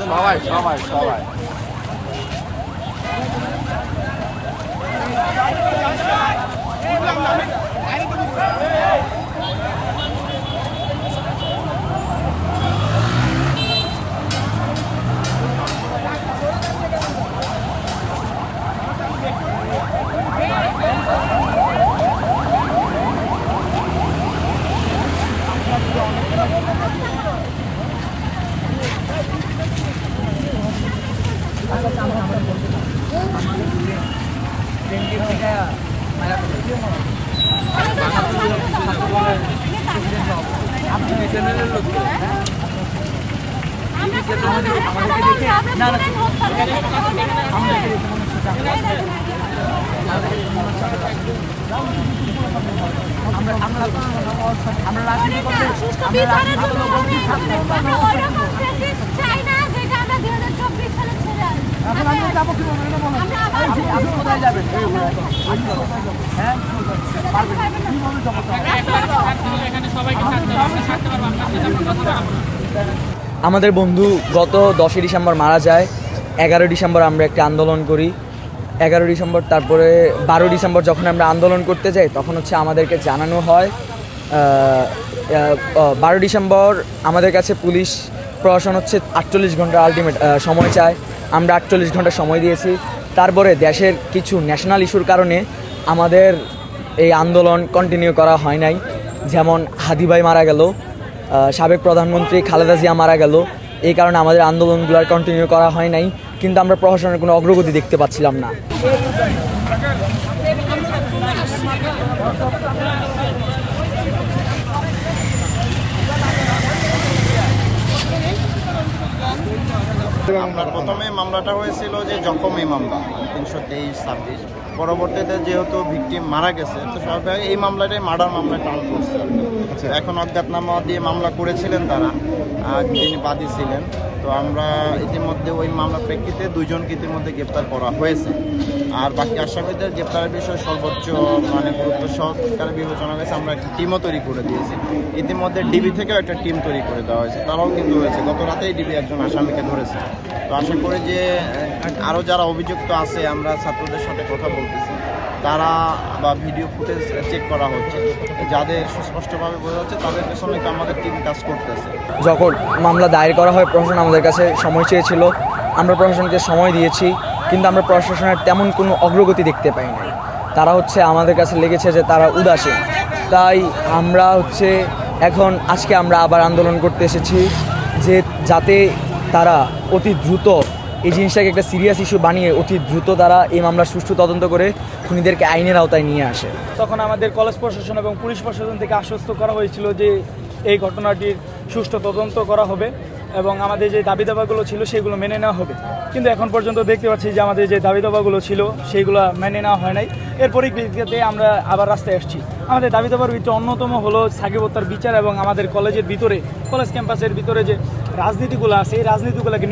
সবাই সবাই সবাই আমাদের বন্ধু গত 10 ডিসেম্বর মারা যায়। 11 ডিসেম্বর আমরা একটা আন্দোলন করি। 11 ডিসেম্বর তারপরে 12 ডিসেম্বর যখন আমরা আন্দোলন করতে যাই তখন হচ্ছে আমাদেরকে জানানো হয় 12 ডিসেম্বর আমাদের কাছে পুলিশ প্রশাসন হচ্ছে 48 ঘন্টা আলটিমেট সময় চায়। আমরা 48 ঘন্টা সময় দিয়েছি। তারপরে দেশের কিছু ন্যাশনাল ইস্যুর কারণে আমাদের এই আন্দোলন কন্টিনিউ করা হয় নাই। যেমন হাদি ভাই মারা গেল, সাবেক প্রধানমন্ত্রী খালেদা জিয়া মারা গেল, এই কারণে আমাদের আন্দোলনগুলো কন্টিনিউ করা হয় নাই। কিন্তু আমরা প্রশাসনের কোনো অগ্রগতি দেখতে পাচ্ছিলাম না। আপনার প্রথমে মামলাটা হয়েছিল যে জখমি মামলা 323-26। পরবর্তীতে যেহেতু ভিকটিম মারা গেছে তো সরকার এই মামলাটাই মার্ডার মামলা টাউন করছে। এখন অজ্ঞাতনামা দিয়ে মামলা করেছিলেন তারা, যিনি বাদী ছিলেন। তো আমরা ইতিমধ্যে ওই মামলার প্রেক্ষিতে 2 জনকে ইতিমধ্যে গ্রেপ্তার করা হয়েছে। আর বাকি আসামিদের গ্রেপ্তারের বিষয়ে সর্বোচ্চ গুরুত্ব সহকারে বিবেচনা হয়েছে। আমরা একটা টিমও তৈরি করে দিয়েছি। ইতিমধ্যে ডিবি থেকেও একটা টিম তৈরি করে দেওয়া হয়েছে, তারাও কিন্তু হয়েছে। গত রাতেই ডিবি একজন আসামিকে ধরেছে। তো আশা করি যে আরও যারা অভিযুক্ত আছে, আমরা ছাত্রদের সাথে কথা বলতেছি, তারা বা ভিডিও ফুটেজ চেক করা হচ্ছে, যাদের সুস্পষ্টভাবে বোঝা যাচ্ছে তাদের পেছনে আমাদের টিম কাজ করতেছে। যখন মামলা দায়ের করা হয় প্রশাসন আমাদের কাছে সময় চেয়েছিল, আমরা প্রশাসনকে সময় দিয়েছি, কিন্তু আমরা প্রশাসনের তেমন কোনো অগ্রগতি দেখতে পাই নাই। তারা হচ্ছে আমাদের কাছে লেগেছে যে তারা উদাসীন। তাই আমরা হচ্ছে এখন আজকে আমরা আবার আন্দোলন করতে এসেছি যে যাতে তারা অতি দ্রুত এই জিনিসটাকে একটা সিরিয়াস ইস্যু বানিয়ে অতি দ্রুত তারা এই মামলার সুষ্ঠু তদন্ত করে খুনিদেরকে আইনের আওতায় নিয়ে আসে। তখন আমাদের কলেজ প্রশাসন এবং পুলিশ প্রশাসন থেকে আশ্বস্ত করা হয়েছিল যে এই ঘটনাটির সুষ্ঠু তদন্ত করা হবে এবং আমাদের যে দাবি দাবাগুলো ছিল সেগুলো মেনে নেওয়া হবে। কিন্তু এখন পর্যন্ত দেখতে পাচ্ছি যে আমাদের যে দাবি দাবাগুলো ছিল সেইগুলো মেনে নেওয়া হয় নাই। এর পরিপ্রেক্ষিতে আমরা আবার রাস্তায় আসছি। আমাদের দাবি দাবার ভিতরে অন্যতম হলো সাকিব হত্যার বিচার এবং আমাদের কলেজের ভিতরে, কলেজ ক্যাম্পাসের ভিতরে যে রাজনীতিগুলো আছে এই রাজনীতিগুলোকে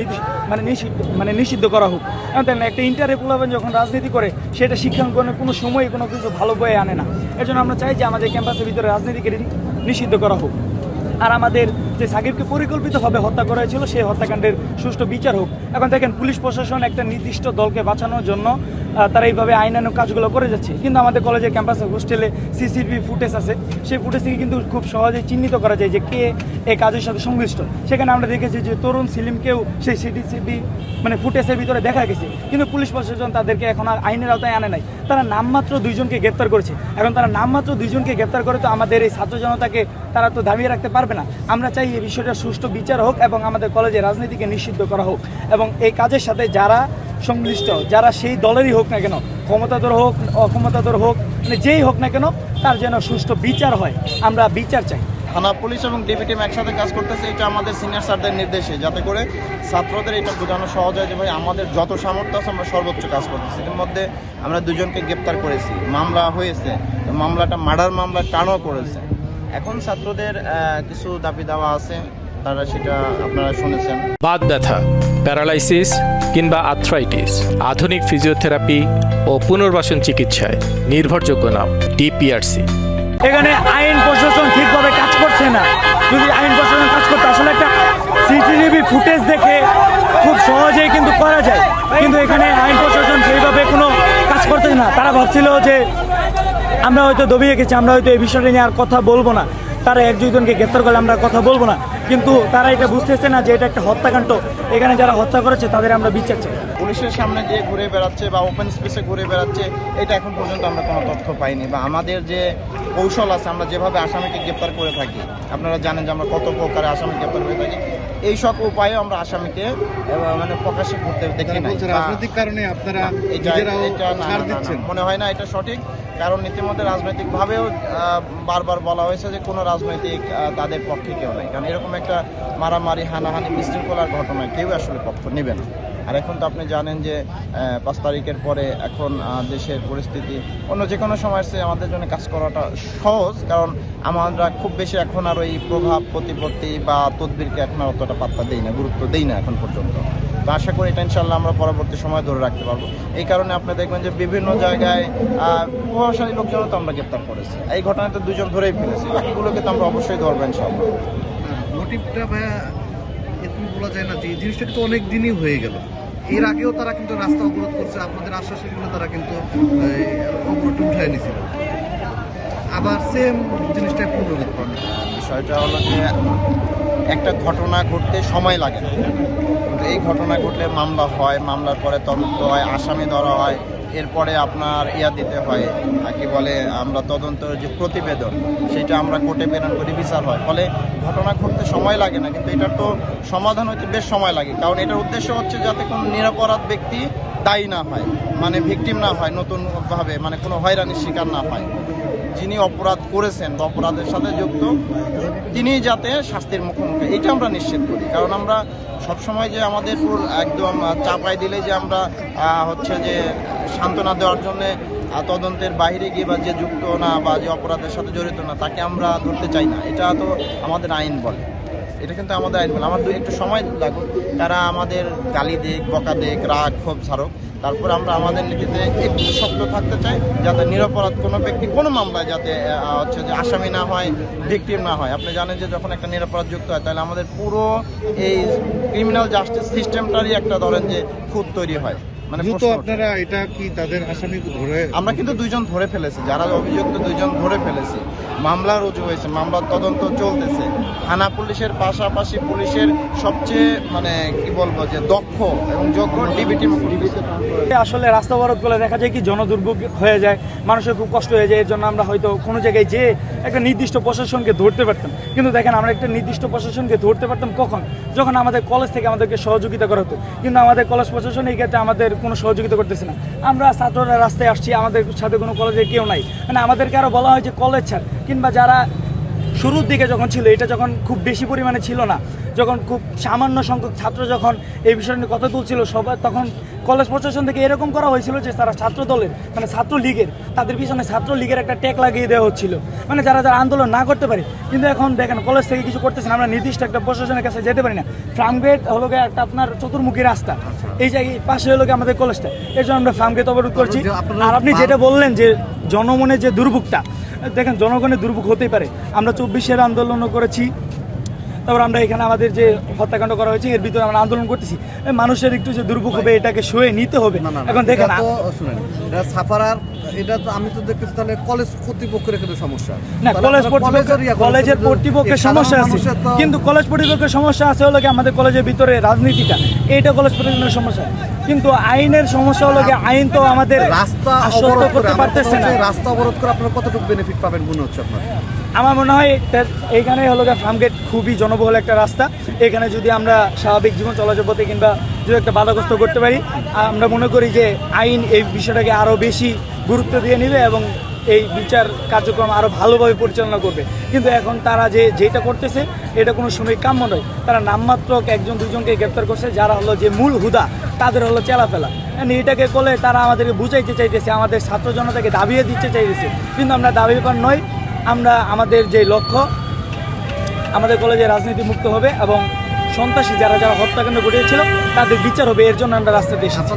নিষিদ্ধ করা হোক। কারণ একটা ইন্টারে পোলাবেন যখন রাজনীতি করে সেটা শিক্ষাঙ্গনের কোনো সময় কোনো কিছু ভালো বয়ে আনে না। এর জন্য আমরা চাই যে আমাদের ক্যাম্পাসের ভিতরে রাজনীতিকে নিষিদ্ধ করা হোক। আর আমাদের যে সাকিবকে পরিকল্পিতভাবে হত্যা করা হয়েছিল সেই হত্যাকাণ্ডের সুষ্ঠু বিচার হোক। এখন দেখেন পুলিশ প্রশাসন একটা নির্দিষ্ট দলকে বাঁচানোর জন্য তারা এইভাবে আইনানুগ কাজগুলো করে যাচ্ছে। কিন্তু আমাদের কলেজের ক্যাম্পাসে হোস্টেলে সিসিটিভি ফুটেজ আছে, সেই ফুটেজ থেকে কিন্তু খুব সহজেই চিহ্নিত করা যায় যে কে এই কাজের সাথে সংশ্লিষ্ট। সেখানে আমরা দেখেছি যে তরুণ সেলিমকেও সেই সিসিটিভি ফুটেজের ভিতরে দেখা গেছে, কিন্তু পুলিশ প্রশাসন তাদেরকে এখন আর আইনের আওতায় আনে নাই। তারা নামমাত্র 2 জনকে গ্রেপ্তার করেছে। এখন তারা নামমাত্র 2 জনকে গ্রেপ্তার করে তো আমাদের এই ছাত্র জনতাকে তারা তো দাবিয়ে রাখতে পারবে না। আমরা চাই এই বিষয়টা সুষ্ঠু বিচার হোক এবং আমাদের কলেজে রাজনীতিকে নিষিদ্ধ করা হোক এবং এই কাজের সাথে যারা সংশ্লিষ্ট, যারা সেই দলেরই হোক না কেন, ক্ষমতাধর হোক অক্ষমতাধর হোক, যেই হোক না কেন, তার যেন সুষ্ঠু বিচার হয়। আমরা বিচার চাই। থানা পুলিশ এবং ডিবি টিম একসাথে কাজ করতেছে, এটা আমাদের সিনিয়র স্যারদের নির্দেশে, যাতে করে ছাত্রদের এটা বোঝানো সহজ হয় যে ভাই আমাদের যত সামর্থ্য আছে আমরা সর্বোচ্চ কাজ করতেছি। এর মধ্যে আমরা 2 জনকে গ্রেপ্তার করেছি, মামলা হয়েছে, মামলাটা মার্ডার মামলা টানও করেছে। এখন ছাত্রদের কিছু দাবি দাওয়া আছে, তারা সেটা আপনারা শুনেছেন। বাত ব্যথা, প্যারালাইসিস কিংবা আর্থ্রাইটিস, আধুনিক ফিজিওথেরাপি ও পুনর্বাসন চিকিৎসায় নির্ভরযোগ্য নাম ডিপিআরসি। এখানে আইন প্রশাসন ঠিকভাবে কাজ করছে না। যদি আইন প্রশাসন কাজ করতে আসলে একটা সিসিটিভি ফুটেজ দেখে খুব করা যায়, কিন্তু এখানে আইন প্রশাসন সেইভাবে কোনো কাজ করতেছে না। তারা ভাবছিল যে আমরা হয়তো দবিয়ে গেছি, আমরা হয়তো এই বিষয়টা নিয়ে আর কথা বলবো না, তারা এক দুইজনকে গ্রেপ্তার করলে আমরা কথা বলবো না, কিন্তু তারা এটা বুঝতেছে না যে এটা একটা হত্যাকাণ্ড। এখানে যারা হত্যা করেছে তাদের আমরা বিচার চাই। পুলিশের সামনে যে ঘুরে বেড়াচ্ছে বা ওপেন স্পেসে ঘুরে বেড়াচ্ছে, এটা এখন পর্যন্ত আমরা কোনো তথ্য পাইনি। বা আমাদের যে কৌশল আছে, আমরা যেভাবে আসামিকে গ্রেপ্তার করে থাকি, আপনারা জানেন যে আমরা কত প্রকারে আসামি গ্রেপ্তার করে থাকি, এই সব উপায়ে আমরা আসামিকে মানে প্রকাশ্যে করতে দেখি না। রাজনৈতিক কারণে আপনারা এটা মনে হয় না এটা সঠিক, কারণ ইতিমধ্যে রাজনৈতিকভাবেও বারবার বলা হয়েছে যে কোনো রাজনৈতিক তাদের পক্ষে কেউ নাই, কারণ এরকম একটা মারামারি, হানাহানি, বিশৃঙ্খলার ঘটনায় কেউ আসলে পক্ষ নেবে না। আর এখন তো আপনি জানেন যে 5 তারিখের পরে এখন দেশের পরিস্থিতি অন্য যে কোনো সময়ের চেয়ে আমাদের জন্য কাজ করাটা সহজ, কারণ আমরা খুব বেশি এখন আর ওই প্রভাব প্রতিপত্তি বা তদবিরকে এখন আর অতটা পাত্তা দিই না, গুরুত্ব দিই না এখন পর্যন্ত। তো আশা করি এটা ইনশাল্লাহ আমরা পরবর্তী সময় ধরে রাখতে পারবো। এই কারণে আপনি দেখবেন যে বিভিন্ন জায়গায় প্রভাবশালী লোকজনও তো আমরা গ্রেপ্তার করেছি। এই ঘটনায় তো 2 জন ধরেই ফেলেছি, বাকিগুলোকে তো আমরা অবশ্যই ধরবো ইনশাল্লাহ। মোটিভটা ভাইয়া এরকম বলা যায় না যে এই জিনিসটা কিন্তু অনেক দিনই হয়ে গেল। এর আগেও তারা কিন্তু রাস্তা অবরোধ করছে, আপনাদের আশ্বাসের জন্য তারা কিন্তু অবরোধটা উঠায় নিয়েছিল, আবার সেম জিনিসটা পুনরাবৃত্তি করে। বিষয়টা হলো যে একটা ঘটনা ঘটতে সময় লাগে না, কিন্তু এই ঘটনা ঘটলে মামলা হয়, মামলার পরে তদন্ত হয়, আসামি ধরা হয়, এরপরে আপনার দিতে হয় কি বলে আমরা তদন্তের যে প্রতিবেদন সেটা আমরা কোর্টে প্রেরণ করি, বিচার হয়। ফলে ঘটনা ঘটতে সময় লাগে না, কিন্তু এটার তো সমাধান হতে বেশ সময় লাগে, কারণ এটার উদ্দেশ্য হচ্ছে যাতে কোনো নিরপরাধ ব্যক্তি দায়ী না হয়, মানে ভিকটিম না হয়, নতুনভাবে মানে কোনো হয়রানির শিকার না হয়। যিনি অপরাধ করেছেন বা অপরাধের সাথে যুক্ত তিনি যাতে শাস্তির মুখোমুখি, এটা আমরা নিশ্চিত করি। কারণ আমরা সবসময় যে আমাদের একদম চাপাই দিলে যে আমরা হচ্ছে যে সান্ত্বনা দেওয়ার জন্যে তদন্তের বাইরে গিয়ে বা যে যুক্ত না বা যে অপরাধের সাথে জড়িত না তাকে আমরা ধরতে চাই না, এটা তো আমাদের আইন বলে, এটা কিন্তু আমাদের আইন বলে। আমার একটু সময় লাগুক, তারা আমাদের গালি দেখ, বকা দেখ, রাগ ক্ষোভ ছাড়ুক, তারপর আমরা আমাদের নীতিতে একটু শক্ত থাকতে চাই, যাতে নিরপরাধ কোনো ব্যক্তি কোনো মামলায় যাতে হচ্ছে যে আসামি না হয়, ভিকটিম না হয়। আপনি জানেন যে যখন একটা নিরপরাধ যুক্ত হয় তাহলে আমাদের পুরো এই ক্রিমিনাল জাস্টিস সিস্টেমটারই একটা ধরেন যে খুঁত তৈরি হয়। মানে আপনারা এটা কি তাদের আসামি ধরে? আমরা কিন্তু 2 জন ধরে ফেলেছি, যারা অভিযুক্ত 2 জন ধরে ফেলেছি, মামলা রুজু হয়েছে, মামলার তদন্ত চলতেছে। থানা পুলিশের পাশাপাশি পুলিশের সবচেয়ে মানে কি বলবো যে দক্ষ এবং যোগ্য ডিবিটি আসলে রাস্তা অবরোধ করলে দেখা যায় কি জনদুর্ভোগ হয়ে যায়, মানুষের খুব কষ্ট হয়ে যায়। এর জন্য আমরা হয়তো কোনো জায়গায় যেয়ে একটা নির্দিষ্ট প্রশাসনকে ধরতে পারতাম, কিন্তু দেখেন আমরা একটা নির্দিষ্ট প্রশাসনকে ধরতে পারতাম কখন, যখন আমাদের কলেজ থেকে আমাদেরকে সহযোগিতা করা হতো, কিন্তু আমাদের কলেজ প্রশাসন এই ক্ষেত্রে আমাদের কোনো সহযোগিতা করতেছে না। আমরা ছাত্ররা রাস্তায় আসছি, আমাদের সাথে কোনো কলেজে কেউ নাই, মানে আমাদেরকে আরও বলা হয় যে কলেজ ছাড়, কিংবা যারা শুরুর দিকে যখন ছিল, এটা যখন খুব বেশি পরিমাণে ছিল না, যখন খুব সামান্য সংখ্যক ছাত্র যখন এই বিষয় নিয়ে কথা তুলছিল সবাই, তখন কলেজ প্রশাসন থেকে এরকম করা হয়েছিল যে তারা ছাত্র দলের মানে ছাত্র লীগের তাদের পিছনে ছাত্র লীগের একটা ট্যাগ লাগিয়ে দেওয়া হচ্ছিল, মানে যারা যারা আন্দোলন না করতে পারে। কিন্তু এখন দেখেন কলেজ থেকে কিছু করতেছেন, আমরা নির্দিষ্ট একটা প্রশাসনের কাছে যেতে পারি না। ফার্মগেট হলো একটা আপনার চতুর্মুখী রাস্তা, এই জায়গায় পাশে হলো আমাদের কলেজটা, এই জন্য আমরা ফার্মগেট অবরোধ করছি। আর আপনি যেটা বললেন যে জনমনে যে দুর্ভোগটা, দেখেন জনগণের দুর্ভোগ হতেই পারে। আমরা 24-এর আন্দোলনও করেছি, তারপর আমরা এখানে আমাদের যে হত্যাকাণ্ড করা হয়েছে এর ভিতরে আমরা আন্দোলন করতেছি। মানুষের একটু যে দুর্ভোগ হবে এটাকে সয়ে নিতে হবে। এখন দেখেন শুনেন, সাফারার এটা তো আমি তো দেখতেছি তাহলে কলেজ কর্তৃপক্ষের কিন্তু সমস্যা না, কলেজের কর্তৃপক্ষের সমস্যা আছে, কিন্তু কলেজ কর্তৃপক্ষের সমস্যা আছে হলো কি আমাদের কলেজের ভিতরে রাজনীতিটা, এইটা কলেজ কর্তৃপক্ষের সমস্যা। কিন্তু আইনের সমস্যা হলো কি আইন তো আমাদের রাস্তা আশ্বস্ত করতে পারতেছে না। রাস্তা অবরোধ করে আপনারা কতটুকু বেনিফিট পাবেন মনে হচ্ছে আপনার? আমার মনে হয় এইখানে হলো ফার্মগেট খুবই জনবহুল একটা রাস্তা, এখানে যদি আমরা স্বাভাবিক জীবন চলাচল পথে কিংবা যদি একটা বাধাগ্রস্ত করতে পারি, আমরা মনে করি যে আইন এই বিষয়টাকে আরও বেশি গুরুত্ব দিয়ে নেবে এবং এই বিচার কার্যক্রম আরও ভালোভাবে পরিচালনা করবে। কিন্তু এখন তারা যেটা করতেছে এটা কোনো সময় কাম্য নয়। তারা নামমাত্র 1-2 জনকে গ্রেপ্তার করছে, যারা হলো যে মূল হুদা তাদের হলো চেলাফেলা। এটাকে করলে তারা আমাদেরকে বুঝাইতে চাইতেছে, আমাদের ছাত্র জনতাকে দাবিয়ে দিতে চাইতেছে, কিন্তু আমরা দাবি পার নয়। আমরা আমাদের যে লক্ষ্য আমাদের কলেজে রাজনীতি মুক্ত হবে এবং সন্ত্রাসী যারা যারা হত্যাকাণ্ড ঘটিয়েছিল তাদের বিচার হবে, এর জন্য আমরা রাস্তাতে এসেছি।